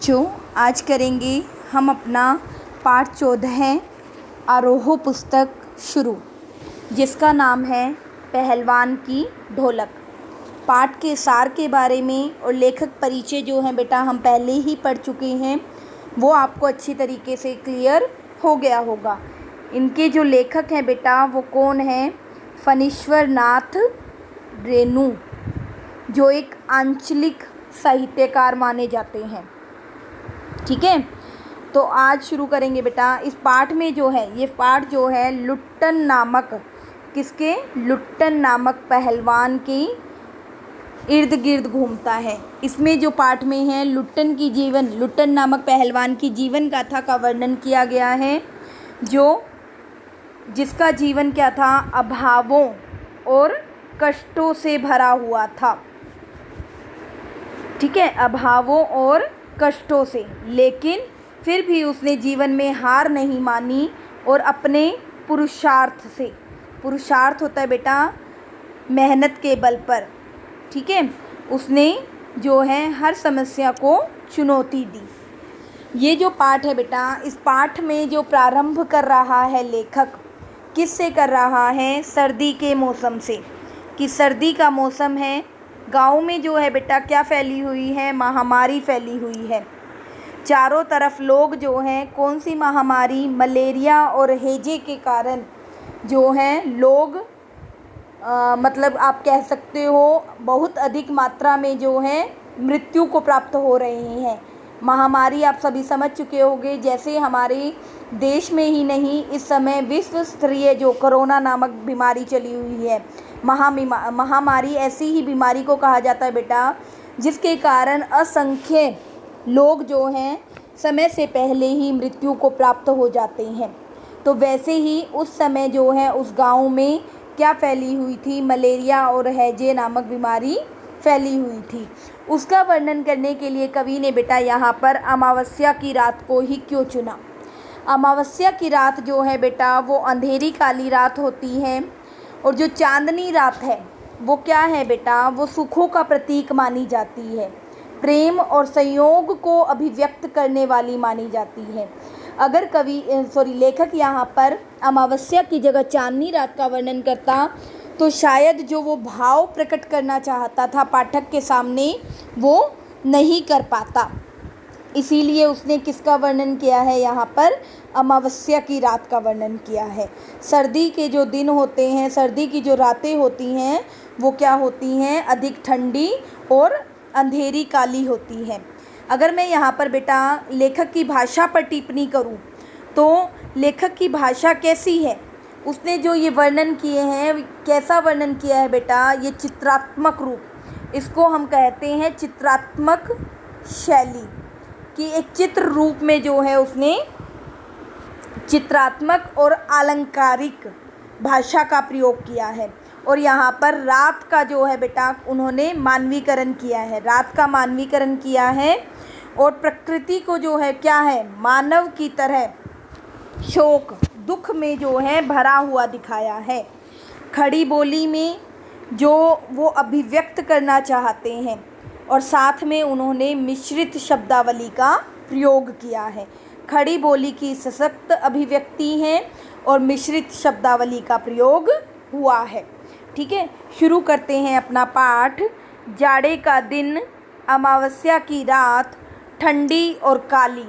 बच्चों, आज करेंगे हम अपना पाठ 14 आरोह पुस्तक शुरू, जिसका नाम है पहलवान की ढोलक। पाठ के सार के बारे में और लेखक परिचय जो है बेटा हम पहले ही पढ़ चुके हैं, वो आपको अच्छी तरीके से क्लियर हो गया होगा। इनके जो लेखक हैं बेटा वो कौन हैं? फणीश्वर नाथ रेणु, जो एक आंचलिक साहित्यकार माने जाते हैं। ठीक है, तो आज शुरू करेंगे बेटा। इस पाठ में जो है ये पाठ जो है लुट्टन नामक लुट्टन नामक पहलवान के इर्द गिर्द घूमता है। इसमें जो पाठ में है लुट्टन नामक पहलवान की जीवन गाथा का वर्णन किया गया है, जिसका जीवन क्या था? अभावों और कष्टों से भरा हुआ था। ठीक है, अभावों और कष्टों से, लेकिन फिर भी उसने जीवन में हार नहीं मानी और अपने पुरुषार्थ होता है बेटा मेहनत के बल पर। ठीक है, उसने जो है हर समस्या को चुनौती दी। ये जो पाठ है बेटा, इस पाठ में जो प्रारंभ कर रहा है लेखक, किससे कर रहा है? सर्दी के मौसम से, कि सर्दी का मौसम है। गाँव में जो है बेटा क्या फैली हुई है? महामारी फैली हुई है। चारों तरफ लोग जो हैं, कौन सी महामारी? मलेरिया और हैजे के कारण जो हैं लोग मतलब आप कह सकते हो बहुत अधिक मात्रा में जो है मृत्यु को प्राप्त हो रहे हैं। महामारी आप सभी समझ चुके होंगे, जैसे हमारे देश में ही नहीं, इस समय विश्व स्तरीय जो कोरोना नामक बीमारी चली हुई है, महामारी ऐसी ही बीमारी को कहा जाता है बेटा, जिसके कारण असंख्य लोग जो हैं समय से पहले ही मृत्यु को प्राप्त हो जाते हैं। तो वैसे ही उस समय जो है उस गांव में क्या फैली हुई थी? मलेरिया और हैजे नामक बीमारी फैली हुई थी। उसका वर्णन करने के लिए कवि ने बेटा यहाँ पर अमावस्या की रात को ही क्यों चुना? अमावस्या की रात जो है बेटा वो अंधेरी काली रात होती है, और जो चांदनी रात है वो क्या है बेटा? वो सुखों का प्रतीक मानी जाती है, प्रेम और संयोग को अभिव्यक्त करने वाली मानी जाती है। अगर लेखक यहाँ पर अमावस्या की जगह चांदनी रात का वर्णन करता, तो शायद जो वो भाव प्रकट करना चाहता था पाठक के सामने वो नहीं कर पाता। इसीलिए उसने किसका वर्णन किया है यहाँ पर? अमावस्या की रात का वर्णन किया है। सर्दी के जो दिन होते हैं, सर्दी की जो रातें होती हैं, वो क्या होती हैं? अधिक ठंडी और अंधेरी काली होती हैं। अगर मैं यहाँ पर बेटा लेखक की भाषा पर टिप्पणी करूँ, तो लेखक की भाषा कैसी है? उसने जो ये वर्णन किए हैं, कैसा वर्णन किया है बेटा? ये चित्रात्मक रूप, इसको हम कहते हैं चित्रात्मक शैली, कि एक चित्र रूप में जो है उसने चित्रात्मक और अलंकारिक भाषा का प्रयोग किया है। और यहाँ पर रात का जो है बेटा उन्होंने मानवीकरण किया है, रात का मानवीकरण किया है, और प्रकृति को जो है क्या है? मानव की तरह शोक दुख में जो है भरा हुआ दिखाया है। खड़ी बोली में जो वो अभिव्यक्त करना चाहते हैं, और साथ में उन्होंने मिश्रित शब्दावली का प्रयोग किया है। खड़ी बोली की सशक्त अभिव्यक्ति है और मिश्रित शब्दावली का प्रयोग हुआ है। ठीक है, शुरू करते हैं अपना पाठ। जाड़े का दिन, अमावस्या की रात, ठंडी और काली।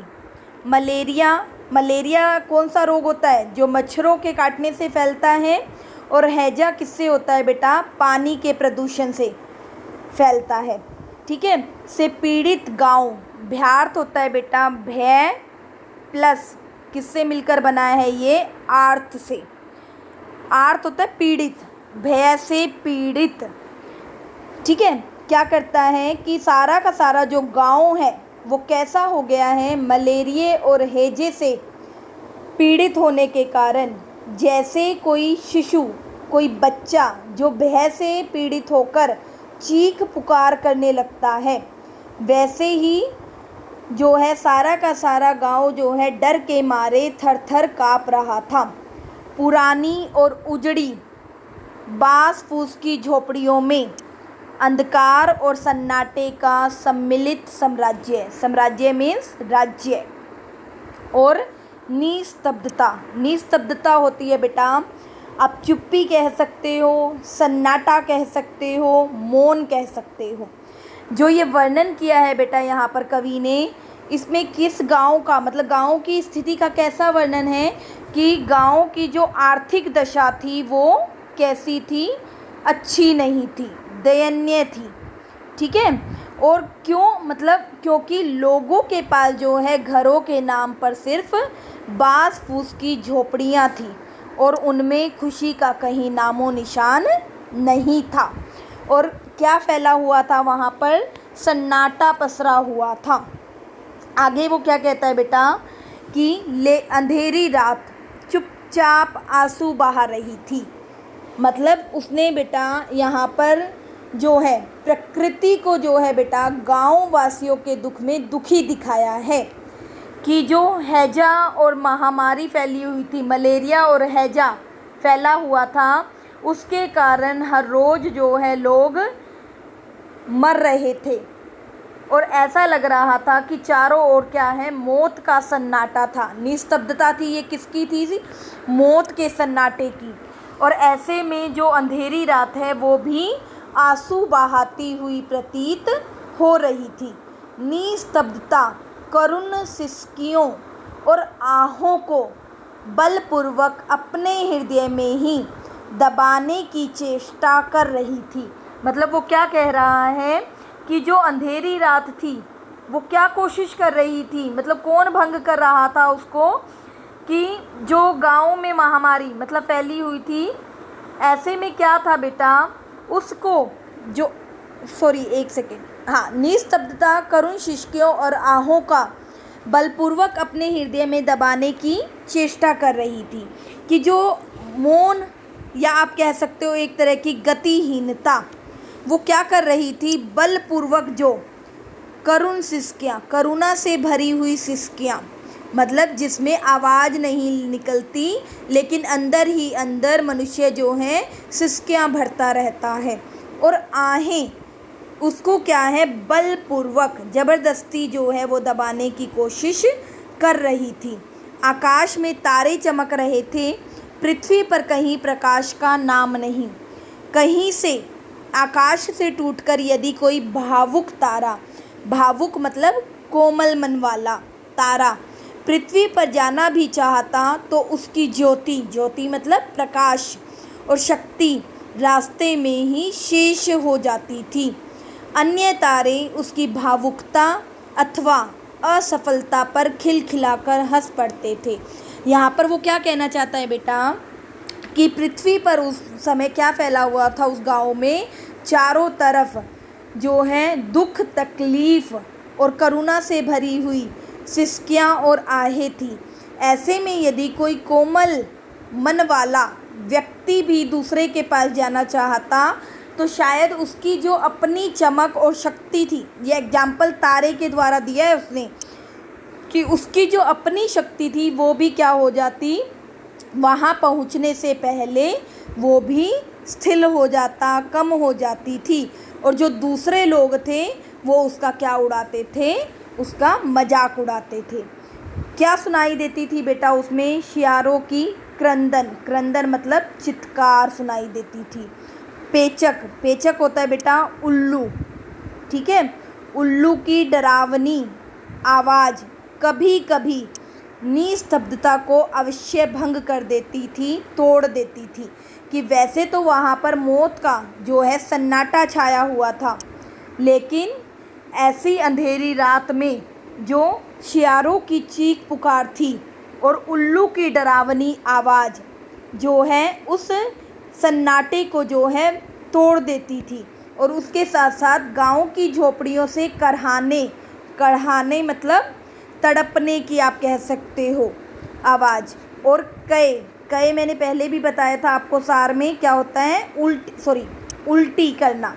मलेरिया कौन सा रोग होता है? जो मच्छरों के काटने से फैलता है। और हैजा किससे होता है बेटा? पानी के प्रदूषण से फैलता है। ठीक है, से पीड़ित गांव। भयार्थ होता है बेटा भय प्लस किससे मिलकर बना है? ये आर्थ से। आर्थ होता है पीड़ित, भय से पीड़ित। ठीक है, क्या करता है कि सारा का सारा जो गांव है वो कैसा हो गया है? मलेरिया और हैजे से पीड़ित होने के कारण, जैसे कोई शिशु, कोई बच्चा जो भय से पीड़ित होकर चीख पुकार करने लगता है, वैसे ही जो है सारा का सारा गांव जो है डर के मारे थर थर काँप रहा था। पुरानी और उजड़ी बांस फूस की झोपड़ियों में अंधकार और सन्नाटे का सम्मिलित साम्राज्य, साम्राज्य मीन्स राज्य। और निस्तब्धता, निस्तब्धता होती है बेटा, आप चुप्पी कह सकते हो, सन्नाटा कह सकते हो, मौन कह सकते हो। जो ये वर्णन किया है बेटा यहाँ पर कवि ने, इसमें किस गांव का, मतलब गांव की स्थिति का कैसा वर्णन है कि गांव की जो आर्थिक दशा थी वो कैसी थी, अच्छी नहीं थी, दयनीय थी। ठीक है। और क्यों, मतलब क्योंकि लोगों के पास जो है घरों के नाम पर सिर्फ बास फूस की झोपड़ियाँ थी और उनमें खुशी का कहीं नामो निशान नहीं था। और क्या फैला हुआ था वहाँ पर, सन्नाटा पसरा हुआ था। आगे वो क्या कहता है बेटा कि ले अंधेरी रात चुपचाप आंसू बहा रही थी। मतलब उसने बेटा यहाँ पर जो है प्रकृति को जो है बेटा गांव वासियों के दुख में दुखी दिखाया है कि जो हैजा और महामारी फैली हुई थी, मलेरिया और हैजा फैला हुआ था, उसके कारण हर रोज़ जो है लोग मर रहे थे और ऐसा लग रहा था कि चारों ओर क्या है, मौत का सन्नाटा था। निस्तब्धता थी, ये किसकी थी, मौत के सन्नाटे की। और ऐसे में जो अंधेरी रात है वो भी आंसू बहाती हुई प्रतीत हो रही थी। निस्तब्धता करुण सिसकियों और आहों को बलपूर्वक अपने हृदय में ही दबाने की चेष्टा कर रही थी। मतलब वो क्या कह रहा है कि जो अंधेरी रात थी वो क्या कोशिश कर रही थी, मतलब कौन भंग कर रहा था उसको, कि जो गांव में महामारी मतलब फैली हुई थी, ऐसे में क्या था बेटा, उसको जो एक सेकेंड, हाँ, निस्तब्धता करुण शिष्कियों और आहों का बलपूर्वक अपने हृदय में दबाने की चेष्टा कर रही थी। कि जो मौन, या आप कह सकते हो एक तरह की गतिहीनता, वो क्या कर रही थी, बलपूर्वक जो करुण सिसकियाँ, करुणा से भरी हुई सिसकियाँ, मतलब जिसमें आवाज़ नहीं निकलती लेकिन अंदर ही अंदर मनुष्य जो है सिसकियाँ भरता रहता है। और आहें उसको क्या है, बलपूर्वक ज़बरदस्ती जो है वो दबाने की कोशिश कर रही थी। आकाश में तारे चमक रहे थे, पृथ्वी पर कहीं प्रकाश का नाम नहीं। कहीं से आकाश से टूटकर यदि कोई भावुक तारा, भावुक मतलब कोमल मन वाला तारा, पृथ्वी पर जाना भी चाहता तो उसकी ज्योति, ज्योति मतलब प्रकाश और शक्ति रास्ते में ही शेष हो जाती थी। अन्य तारे उसकी भावुकता अथवा असफलता पर खिलखिलाकर हंस पड़ते थे। यहाँ पर वो क्या कहना चाहता है बेटा कि पृथ्वी पर उस समय क्या फैला हुआ था, उस गांव में चारों तरफ जो है दुख, तकलीफ़ और करुणा से भरी हुई सिसकियाँ और आहें थी। ऐसे में यदि कोई कोमल मन वाला व्यक्ति भी दूसरे के पास जाना चाहता तो शायद उसकी जो अपनी चमक और शक्ति थी, ये एग्जाम्पल तारे के द्वारा दिया है उसने, कि उसकी जो अपनी शक्ति थी वो भी क्या हो जाती, वहाँ पहुँचने से पहले वो भी स्थिर हो जाता, कम हो जाती थी। और जो दूसरे लोग थे वो उसका क्या उड़ाते थे, उसका मजाक उड़ाते थे। क्या सुनाई देती थी बेटा उसमें, शियारों की क्रंदन, क्रंदन मतलब चित्कार सुनाई देती थी। पेचक, पेचक होता है बेटा उल्लू, ठीक है, उल्लू की डरावनी आवाज़ कभी कभी निस्तब्धता को अवश्य भंग कर देती थी, तोड़ देती थी। कि वैसे तो वहाँ पर मौत का जो है सन्नाटा छाया हुआ था, लेकिन ऐसी अंधेरी रात में जो शियारों की चीख पुकार थी और उल्लू की डरावनी आवाज़ जो है उस सन्नाटे को जो है तोड़ देती थी। और उसके साथ साथ गांव की झोपड़ियों से करहाने मतलब तड़पने की आप कह सकते हो आवाज़। और कए मैंने पहले भी बताया था आपको, सार में क्या होता है, उल्टी करना,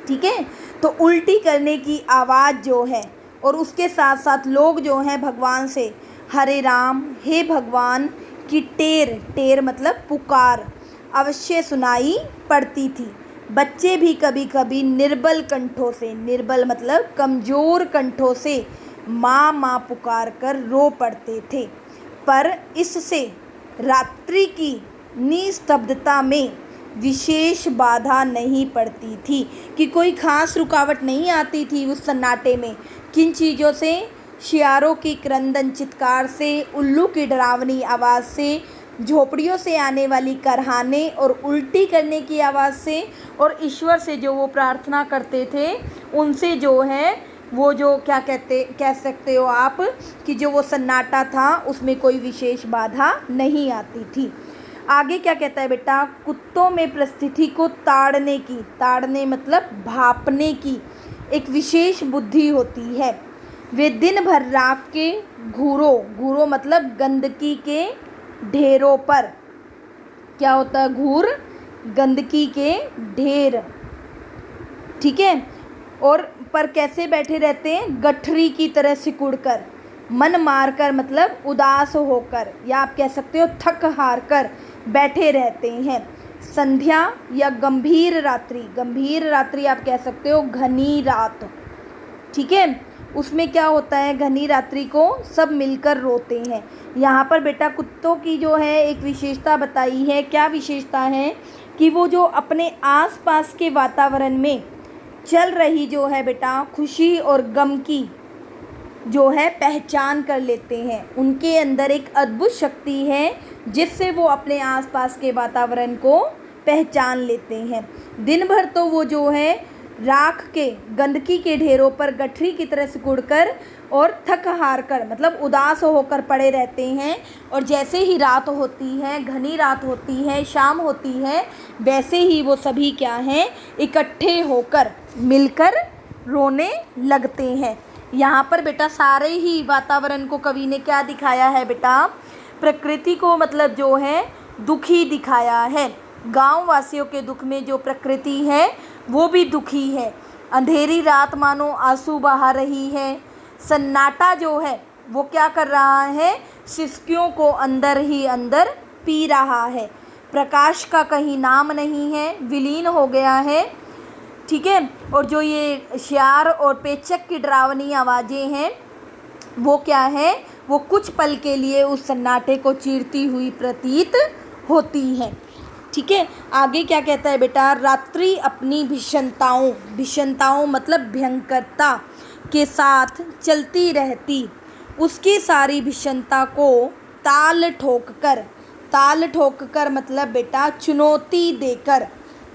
ठीक है। तो उल्टी करने की आवाज़ जो है, और उसके साथ साथ लोग जो हैं भगवान से हरे राम, हे भगवान की टेर मतलब पुकार अवश्य सुनाई पड़ती थी। बच्चे भी कभी कभी निर्बल कंठों से, निर्बल मतलब कमज़ोर कंठों से माँ माँ पुकार कर रो पड़ते थे, पर इससे रात्रि की निस्तब्धता में विशेष बाधा नहीं पड़ती थी, कि कोई ख़ास रुकावट नहीं आती थी उस सन्नाटे में। किन चीज़ों से? शियारों की क्रंदन चित्कार से, उल्लू की डरावनी आवाज़ से, झोपड़ियों से आने वाली करहाने और उल्टी करने की आवाज़ से, और ईश्वर से जो वो प्रार्थना करते थे उनसे जो है वो जो कह सकते हो आप कि जो वो सन्नाटा था उसमें कोई विशेष बाधा नहीं आती थी। आगे क्या कहता है बेटा? कुत्तों में परिस्थिति को ताड़ने की, ताड़ने मतलब भांपने की एक विशेष बुद्धि होती है। वे दिन भर राख के घूरों, घूरों मतलब गंदगी के ढेरों पर, क्या होता है घूर? गंदगी के ढेर, ठीक है। और पर कैसे बैठे रहते हैं? गठरी की तरह सिकुड़ कर, मन मार कर मतलब उदास होकर, या आप कह सकते हो थक हार कर बैठे रहते हैं। संध्या या गंभीर रात्रि, गंभीर रात्रि आप कह सकते हो घनी रात, ठीक है। उसमें क्या होता है? घनी रात्रि को सब मिलकर रोते हैं। यहाँ पर बेटा कुत्तों की जो है एक विशेषता बताई है। क्या विशेषता है? कि वो जो अपने आसपास के वातावरण में चल रही जो है बेटा खुशी और गम की जो है पहचान कर लेते हैं। उनके अंदर एक अद्भुत शक्ति है जिससे वो अपने आसपास के वातावरण को पहचान लेते हैं। दिन भर तो वो जो है राख के गंदगी के ढेरों पर गठरी की तरह सिकुड़कर और थक हार कर मतलब उदास होकर पड़े रहते हैं, और जैसे ही रात होती है, घनी रात होती है, शाम होती है, वैसे ही वो सभी क्या हैं? इकट्ठे होकर मिलकर रोने लगते हैं। यहाँ पर बेटा सारे ही वातावरण को कवि ने क्या दिखाया है बेटा? प्रकृति को मतलब जो है दुखी दिखाया है। गांव वासियों के दुख में जो प्रकृति है वो भी दुखी है। अंधेरी रात मानो आंसू बहा रही है। सन्नाटा जो है वो क्या कर रहा है? सिसकियों को अंदर ही अंदर पी रहा है। प्रकाश का कहीं नाम नहीं है, विलीन हो गया है, ठीक है। और जो ये शियार और पेचक की डरावनी आवाज़ें हैं वो क्या है? वो कुछ पल के लिए उस सन्नाटे को चीरती हुई प्रतीत होती हैं, ठीक है। आगे क्या कहता है बेटा? रात्रि अपनी भीषणताओं, भीषणताओं मतलब भयंकरता के साथ चलती रहती, उसकी सारी भीषणता को ताल ठोककर, ताल ठोककर मतलब बेटा चुनौती देकर,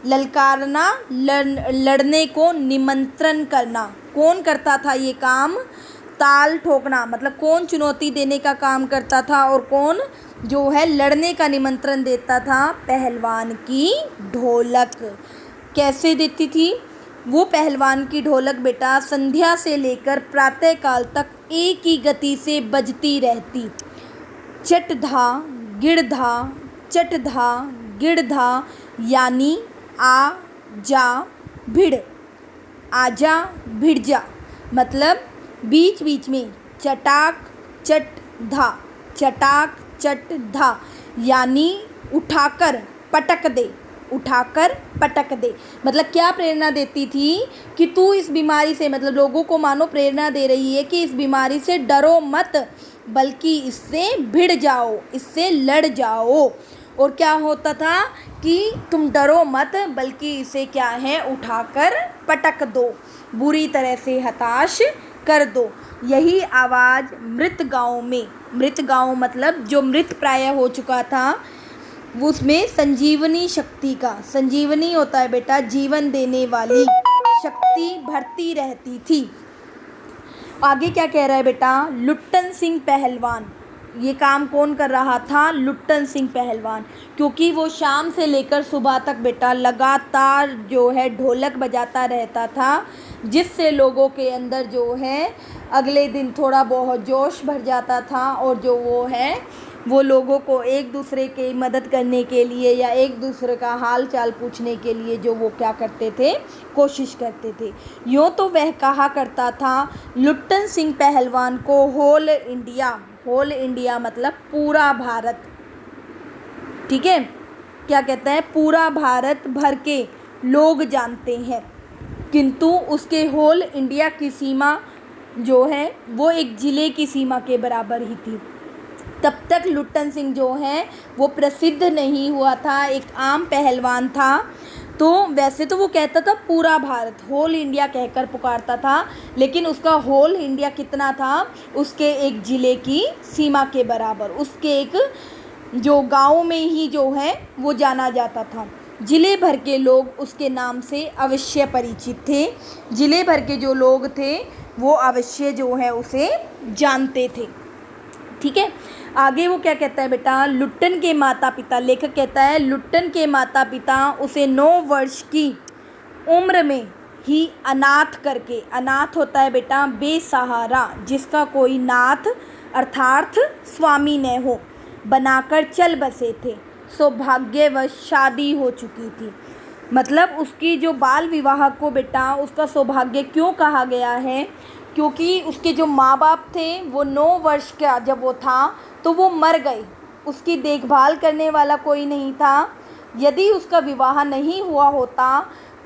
ललकारना, लड़ने को निमंत्रण करना। कौन करता था ये काम? ताल ठोकना मतलब कौन चुनौती देने का काम करता था और कौन जो है लड़ने का निमंत्रण देता था? पहलवान की ढोलक। कैसे देती थी? वो पहलवान की ढोलक बेटा संध्या से लेकर प्रातः काल तक एक ही गति से बजती रहती। चटधा गिड़धा, चटधा गिड़धा, यानी आ जा भिड़, आजा भिड़ जा, मतलब बीच बीच में चटाक चट धा, चटाक चट धा, यानी उठाकर पटक दे, उठाकर पटक दे। मतलब क्या प्रेरणा देती थी? कि तू इस बीमारी से, मतलब लोगों को मानो प्रेरणा दे रही है कि इस बीमारी से डरो मत, बल्कि इससे भिड़ जाओ, इससे लड़ जाओ। और क्या होता था? कि तुम डरो मत, बल्कि इसे क्या है? उठाकर पटक दो, बुरी तरह से हताश कर दो। यही आवाज़ मृत गाँव में, मृत गाँव मतलब जो मृत प्राय हो चुका था, उसमें संजीवनी शक्ति का, संजीवनी होता है बेटा जीवन देने वाली शक्ति भरती रहती थी। आगे क्या कह रहा है बेटा? लुट्टन सिंह पहलवान, ये काम कौन कर रहा था? लुट्टन सिंह पहलवान, क्योंकि वो शाम से लेकर सुबह तक बेटा लगातार जो है ढोलक बजाता रहता था, जिससे लोगों के अंदर जो है अगले दिन थोड़ा बहुत जोश भर जाता था, और जो वो है वो लोगों को एक दूसरे की मदद करने के लिए या एक दूसरे का हाल चाल पूछने के लिए जो वो क्या करते थे? कोशिश करते थे। यूँ तो वह कहा करता था लुट्टन सिंह पहलवान को होल इंडिया, होल इंडिया मतलब पूरा भारत, ठीक है। क्या कहते हैं? पूरा भारत भर के लोग जानते हैं, किंतु उसके होल इंडिया की सीमा जो है वो एक ज़िले की सीमा के बराबर ही थी। तब तक लुट्टन सिंह जो है वो प्रसिद्ध नहीं हुआ था, एक आम पहलवान था। तो वैसे तो वो कहता था पूरा भारत, होल इंडिया कहकर पुकारता था, लेकिन उसका होल इंडिया कितना था, उसके एक ज़िले की सीमा के बराबर, उसके एक जो गांव में ही जो है वो जाना जाता था। ज़िले भर के लोग उसके नाम से अवश्य परिचित थे, ज़िले भर के जो लोग थे वो अवश्य जो है उसे जानते थे। ठीक है, आगे वो क्या कहता है बेटा, लुट्टन के माता पिता, लेखक कहता है लुट्टन के माता पिता उसे 9 वर्ष की उम्र में ही अनाथ करके, अनाथ होता है बेटा बेसहारा, जिसका कोई नाथ अर्थात स्वामी न हो, बनाकर चल बसे थे। सौभाग्यवश शादी हो चुकी थी। मतलब उसकी जो बाल विवाह को बेटा उसका सौभाग्य क्यों कहा गया है, क्योंकि उसके जो माँ बाप थे वो 9 वर्ष का जब वो था तो वो मर गए, उसकी देखभाल करने वाला कोई नहीं था। यदि उसका विवाह नहीं हुआ होता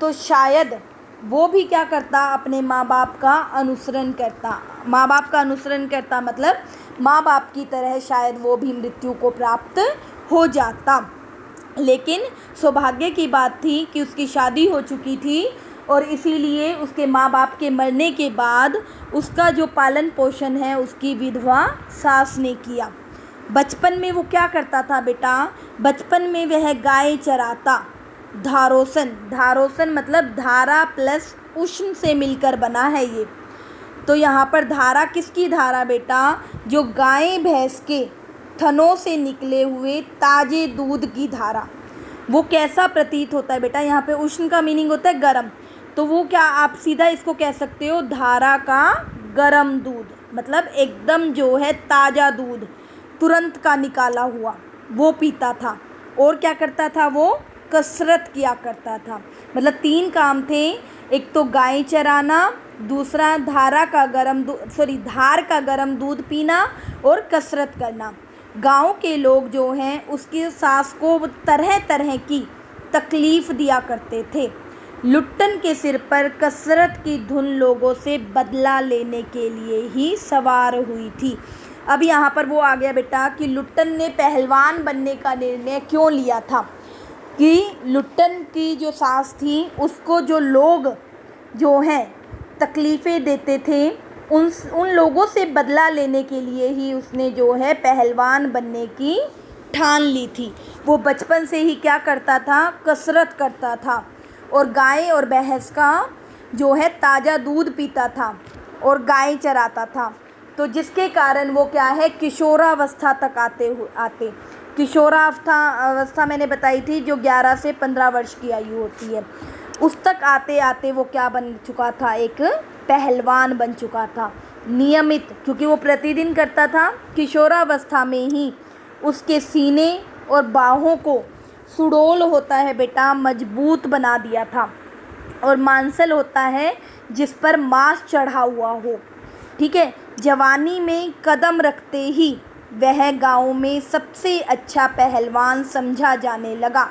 तो शायद वो भी क्या करता, अपने माँ बाप का अनुसरण करता, माँ बाप का अनुसरण करता मतलब माँ बाप की तरह शायद वो भी मृत्यु को प्राप्त हो जाता। लेकिन सौभाग्य की बात थी कि उसकी शादी हो चुकी थी और इसीलिए उसके माँ बाप के मरने के बाद उसका जो पालन पोषण है उसकी विधवा सास ने किया। बचपन में वो क्या करता था बेटा, बचपन में वह गाय चराता। धारोसन, धारोसन मतलब धारा प्लस उष्ण से मिलकर बना है ये। तो यहाँ पर धारा किसकी धारा बेटा, जो गाय भैंस के थनों से निकले हुए ताज़े दूध की धारा। वो कैसा प्रतीत होता है बेटा, यहाँ पे उष्ण का मीनिंग होता है गर्म, तो वो क्या आप सीधा इसको कह सकते हो धारा का गर्म दूध, मतलब एकदम जो है ताज़ा दूध तुरंत का निकाला हुआ वो पीता था। और क्या करता था, वो कसरत किया करता था। मतलब 3 काम थे, एक तो गाय चराना, दूसरा धार का गर्म दूध पीना और कसरत करना। गांव के लोग जो हैं उसकी सास को तरह तरह की तकलीफ़ दिया करते थे। लुट्टन के सिर पर कसरत की धुन लोगों से बदला लेने के लिए ही सवार हुई थी। अब यहाँ पर वो आ गया बेटा कि लुट्टन ने पहलवान बनने का निर्णय क्यों लिया था, कि लुट्टन की जो सास थी उसको जो लोग जो हैं तकलीफ़ें देते थे उन लोगों से बदला लेने के लिए ही उसने जो है पहलवान बनने की ठान ली थी। वो बचपन से ही क्या करता था, कसरत करता था और गाय और भैंस का जो है ताज़ा दूध पीता था और गाय चराता था। तो जिसके कारण वो क्या है, किशोरावस्था तक आते किशोरावस्था मैंने बताई थी जो 11 से 15 वर्ष की आयु होती है, उस तक आते आते वो क्या बन चुका था, एक पहलवान बन चुका था नियमित, क्योंकि वो प्रतिदिन करता था। किशोरावस्था में ही उसके सीने और बाहों को सुडौल होता है बेटा, मजबूत बना दिया था, और मांसल होता है जिस पर मांस चढ़ा हुआ हो। ठीक है, जवानी में कदम रखते ही वह गांव में सबसे अच्छा पहलवान समझा जाने लगा।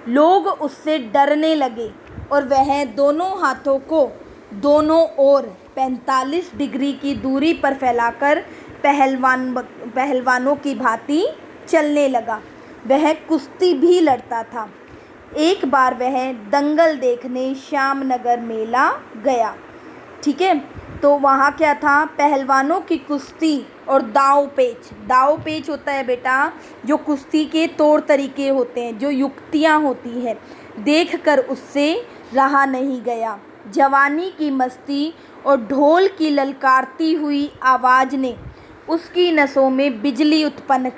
लोग उससे डरने लगे और वह दोनों हाथों को दोनों ओर 45 डिग्री की दूरी पर फैलाकर पहलवानों की भांति चलने लगा। वह कुश्ती भी लड़ता था। एक बार वह दंगल देखने श्यामनगर मेला गया। ठीक है, तो वहाँ क्या था, पहलवानों की कुश्ती और दाव पेच होता है बेटा जो कुश्ती के तौर तरीके होते हैं, जो युक्तियाँ होती है, देखकर उससे रहा नहीं गया। जवानी की मस्ती और ढोल की ललकारती हुई आवाज़ ने उसकी नसों में बिजली उत्पन्न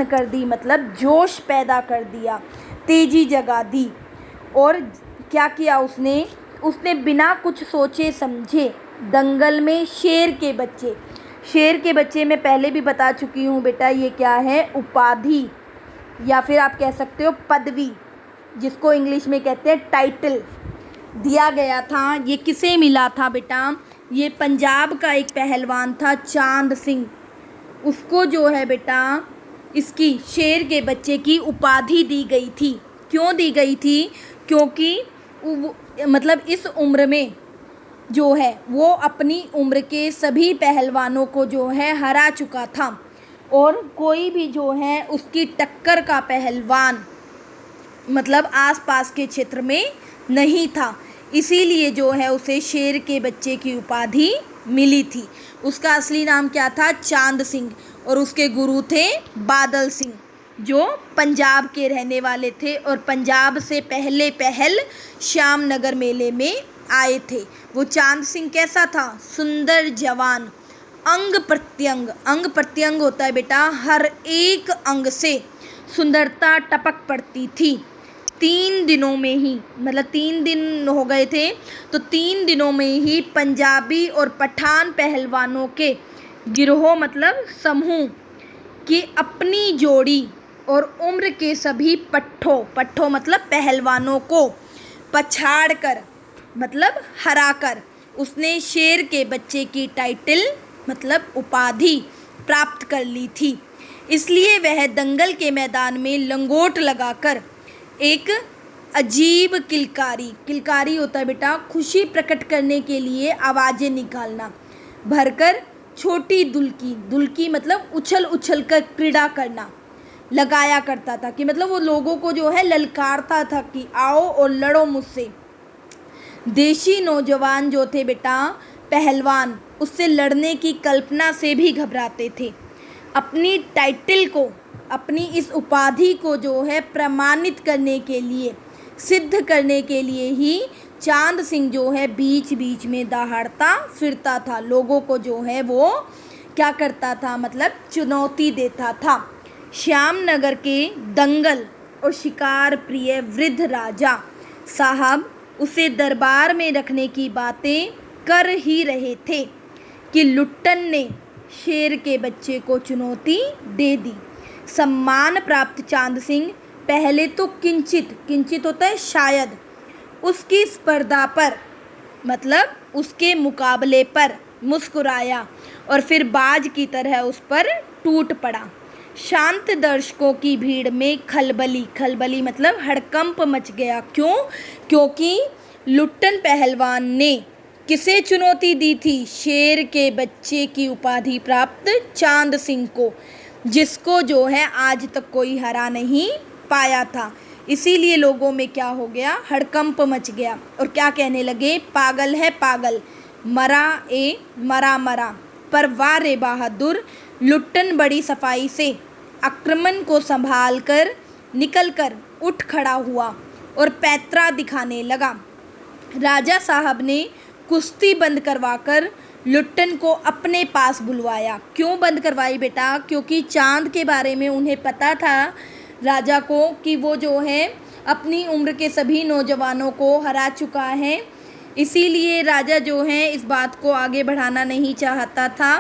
कर दी मतलब जोश पैदा कर दिया, तेज़ी जगा दी। और क्या किया उसने बिना कुछ सोचे समझे दंगल में शेर के बच्चे मैं पहले भी बता चुकी हूँ बेटा, ये क्या है, उपाधि या फिर आप कह सकते हो पदवी, जिसको इंग्लिश में कहते हैं टाइटल, दिया गया था। ये किसे मिला था बेटा, ये पंजाब का एक पहलवान था चांद सिंह, उसको जो है बेटा इसकी शेर के बच्चे की उपाधि दी गई थी। क्यों दी गई थी? क्योंकि मतलब इस उम्र में जो है वो अपनी उम्र के सभी पहलवानों को जो है हरा चुका था और कोई भी जो है उसकी टक्कर का पहलवान मतलब आसपास के क्षेत्र में नहीं था। इसीलिए जो है उसे शेर के बच्चे की उपाधि मिली थी। उसका असली नाम क्या था? चांद सिंह। और उसके गुरु थे बादल सिंह, जो पंजाब के रहने वाले थे और पंजाब से पहल श्यामनगर मेले में आए थे। वो चांद सिंह कैसा था? सुंदर जवान, अंग प्रत्यंग होता है बेटा, हर एक अंग से सुंदरता टपक पड़ती थी। 3 दिनों में ही, मतलब 3 दिन हो गए थे, तो 3 दिनों में ही पंजाबी और पठान पहलवानों के गिरोह मतलब समूह की अपनी जोड़ी और उम्र के सभी पट्ठों मतलब पहलवानों को पछाड़ कर मतलब हरा कर उसने शेर के बच्चे की टाइटल मतलब उपाधि प्राप्त कर ली थी। इसलिए वह दंगल के मैदान में लंगोट लगाकर एक अजीब किलकारी होता है बेटा खुशी प्रकट करने के लिए आवाज़ें निकालना, भरकर छोटी दुल्की मतलब उछल कर क्रीड़ा करना लगाया करता था कि मतलब वो लोगों को जो है ललकारता था कि आओ और लड़ो मुझसे। देशी नौजवान जो थे बेटा पहलवान, उससे लड़ने की कल्पना से भी घबराते थे। अपनी टाइटल को, अपनी इस उपाधि को जो है प्रमाणित करने के लिए, सिद्ध करने के लिए ही चांद सिंह जो है बीच बीच में दहाड़ता फिरता था, लोगों को जो है वो क्या करता था मतलब चुनौती देता था। श्यामनगर के दंगल और शिकार प्रिय वृद्ध राजा साहब उसे दरबार में रखने की बातें कर ही रहे थे कि लुट्टन ने शेर के बच्चे को चुनौती दे दी। सम्मान प्राप्त चांद सिंह पहले तो किंचित होता है शायद, उसकी स्पर्धा पर मतलब उसके मुकाबले पर मुस्कुराया और फिर बाज की तरह उस पर टूट पड़ा। शांत दर्शकों की भीड़ में खलबली मतलब हड़कंप मच गया। क्यों? क्योंकि लुट्टन पहलवान ने किसे चुनौती दी थी? शेर के बच्चे की उपाधि प्राप्त चांद सिंह को, जिसको जो है आज तक कोई हरा नहीं पाया था। इसीलिए लोगों में क्या हो गया? हड़कंप मच गया और क्या कहने लगे? पागल है पागल, मरा। पर वाह रे बहादुर, लुट्टन बड़ी सफाई से आक्रमण को संभाल कर निकल कर उठ खड़ा हुआ और पैतरा दिखाने लगा। राजा साहब ने कुश्ती बंद करवाकर लुट्टन को अपने पास बुलवाया। क्यों बंद करवाई बेटा? क्योंकि चांद के बारे में उन्हें पता था राजा को कि वो जो है अपनी उम्र के सभी नौजवानों को हरा चुका है। इसीलिए राजा जो है इस बात को आगे बढ़ाना नहीं चाहता था।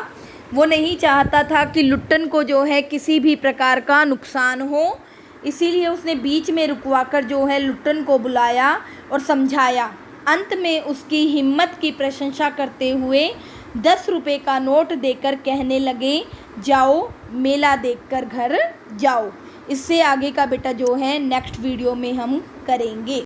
वो नहीं चाहता था कि लुट्टन को जो है किसी भी प्रकार का नुकसान हो। इसीलिए उसने बीच में रुकवाकर जो है लुट्टन को बुलाया और समझाया। अंत में उसकी हिम्मत की प्रशंसा करते हुए 10 रुपये का नोट देकर कहने लगे, जाओ मेला देखकर घर जाओ। इससे आगे का बेटा जो है नेक्स्ट वीडियो में हम करेंगे।